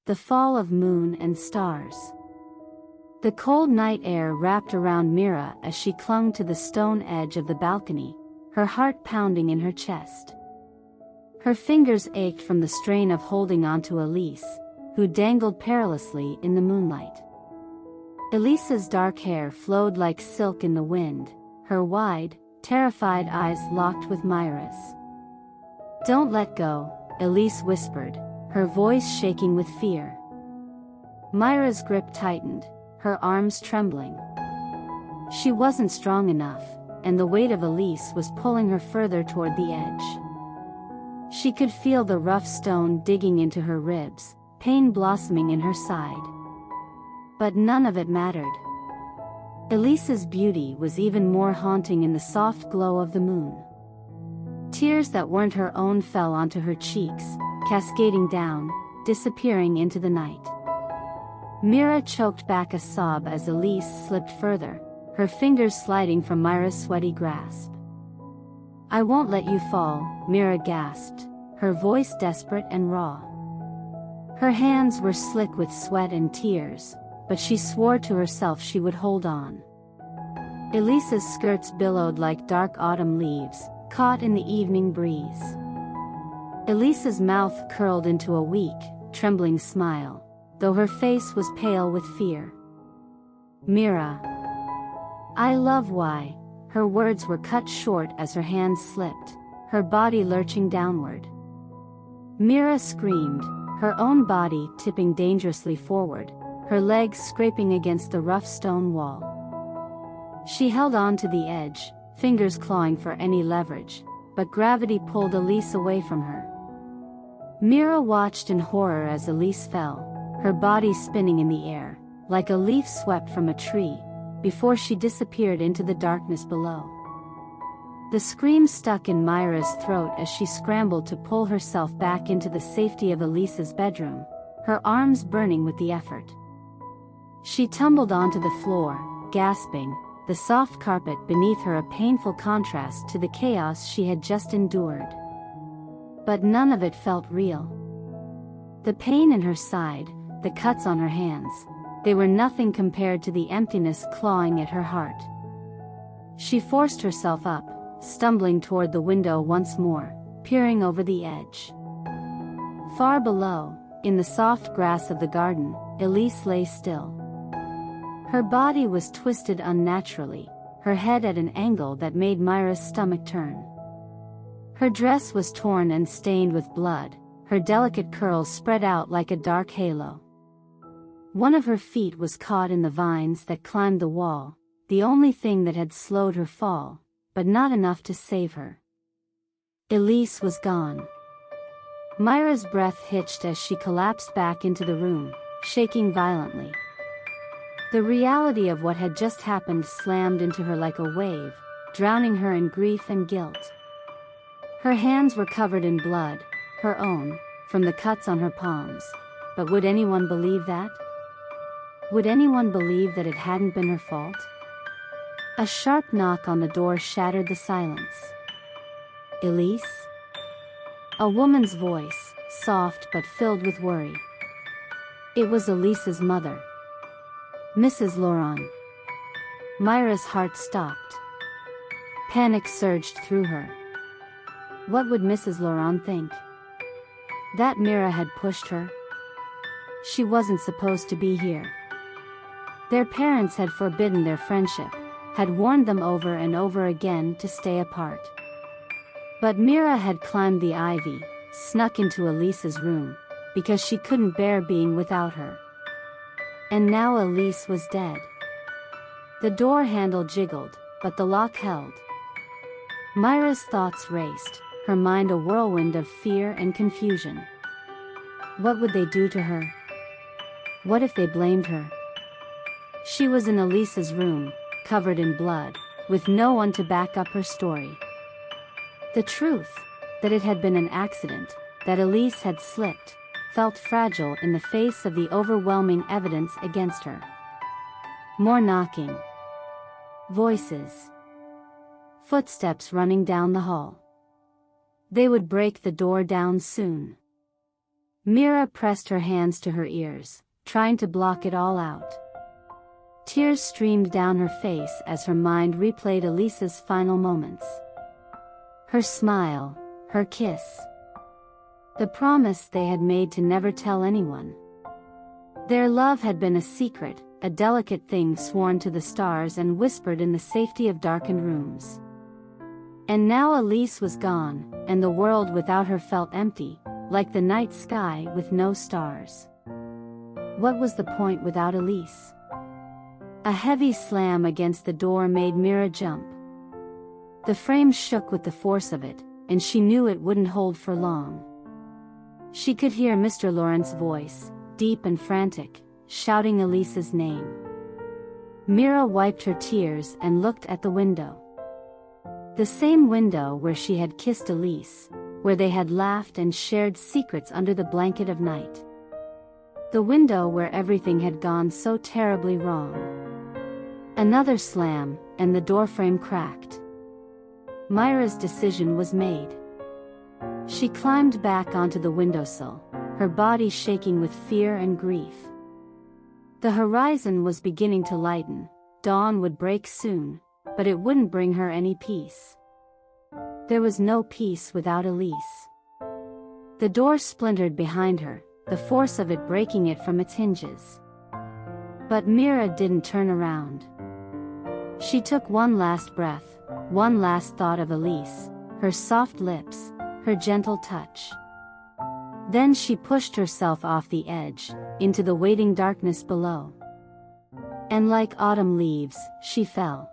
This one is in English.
The fall of moon and stars. The cold night air wrapped around Mira as she clung to the stone edge of the balcony, her heart pounding in her chest. Her fingers ached from the strain of holding onto Elise, who dangled perilously in the moonlight. Elise's dark hair flowed like silk in the wind, her wide, terrified eyes locked with Myra's. "Don't let go," Elise whispered, her voice shaking with fear. Myra's grip tightened, her arms trembling. She wasn't strong enough, and the weight of Elise was pulling her further toward the edge. She could feel the rough stone digging into her ribs, pain blossoming in her side. But none of it mattered. Elise's beauty was even more haunting in the soft glow of the moon. Tears that weren't her own fell onto her cheeks, cascading down, disappearing into the night. Mira choked back a sob as Elise slipped further, her fingers sliding from Myra's sweaty grasp. "I won't let you fall," Mira gasped, her voice desperate and raw. Her hands were slick with sweat and tears, but she swore to herself she would hold on. Elise's skirts billowed like dark autumn leaves, caught in the evening breeze. Elise's mouth curled into a weak, trembling smile, though her face was pale with fear. "Mira. I love why." Her words were cut short as her hands slipped, her body lurching downward. Mira screamed, her own body tipping dangerously forward, her legs scraping against the rough stone wall. She held on to the edge, fingers clawing for any leverage, but gravity pulled Elise away from her. Mira watched in horror as Elise fell, her body spinning in the air, like a leaf swept from a tree, before she disappeared into the darkness below. The scream stuck in Myra's throat as she scrambled to pull herself back into the safety of Elise's bedroom, her arms burning with the effort. She tumbled onto the floor, gasping, the soft carpet beneath her a painful contrast to the chaos she had just endured. But none of it felt real. The pain in her side, the cuts on her hands, they were nothing compared to the emptiness clawing at her heart. She forced herself up, stumbling toward the window once more, peering over the edge. Far below, in the soft grass of the garden, Elise lay still. Her body was twisted unnaturally, her head at an angle that made Myra's stomach turn. Her dress was torn and stained with blood, her delicate curls spread out like a dark halo. One of her feet was caught in the vines that climbed the wall, the only thing that had slowed her fall, but not enough to save her. Elise was gone. Myra's breath hitched as she collapsed back into the room, shaking violently. The reality of what had just happened slammed into her like a wave, drowning her in grief and guilt. Her hands were covered in blood, her own, from the cuts on her palms. But would anyone believe that? Would anyone believe that it hadn't been her fault? A sharp knock on the door shattered the silence. "Elise?" A woman's voice, soft but filled with worry. It was Elise's mother. "Mrs. Laurent." Myra's heart stopped. Panic surged through her. What would Mrs. Laurent think? That Mira had pushed her? She wasn't supposed to be here. Their parents had forbidden their friendship, had warned them over and over again to stay apart. But Mira had climbed the ivy, snuck into Elise's room, because she couldn't bear being without her. And now Elise was dead. The door handle jiggled, but the lock held. Myra's thoughts raced, her mind a whirlwind of fear and confusion. What would they do to her? What if they blamed her? She was in Elise's room, covered in blood, with no one to back up her story. The truth, that it had been an accident, that Elise had slipped, felt fragile in the face of the overwhelming evidence against her. More knocking. Voices. Footsteps running down the hall. They would break the door down soon. Mira pressed her hands to her ears, trying to block it all out. Tears streamed down her face as her mind replayed Elise's final moments. Her smile, her kiss. The promise they had made to never tell anyone. Their love had been a secret, a delicate thing sworn to the stars and whispered in the safety of darkened rooms. And now Elise was gone, and the world without her felt empty, like the night sky with no stars. What was the point without Elise? A heavy slam against the door made Mira jump. The frame shook with the force of it, and she knew it wouldn't hold for long. She could hear Mr. Lawrence's voice, deep and frantic, shouting Elise's name. Mira wiped her tears and looked at the window. The same window where she had kissed Elise, where they had laughed and shared secrets under the blanket of night. The window where everything had gone so terribly wrong. Another slam, and the doorframe cracked. Myra's decision was made. She climbed back onto the windowsill, her body shaking with fear and grief. The horizon was beginning to lighten, dawn would break soon, but it wouldn't bring her any peace. There was no peace without Elise. The door splintered behind her, the force of it breaking it from its hinges. But Mira didn't turn around. She took one last breath, one last thought of Elise, her soft lips, her gentle touch. Then she pushed herself off the edge, into the waiting darkness below. And like autumn leaves, she fell.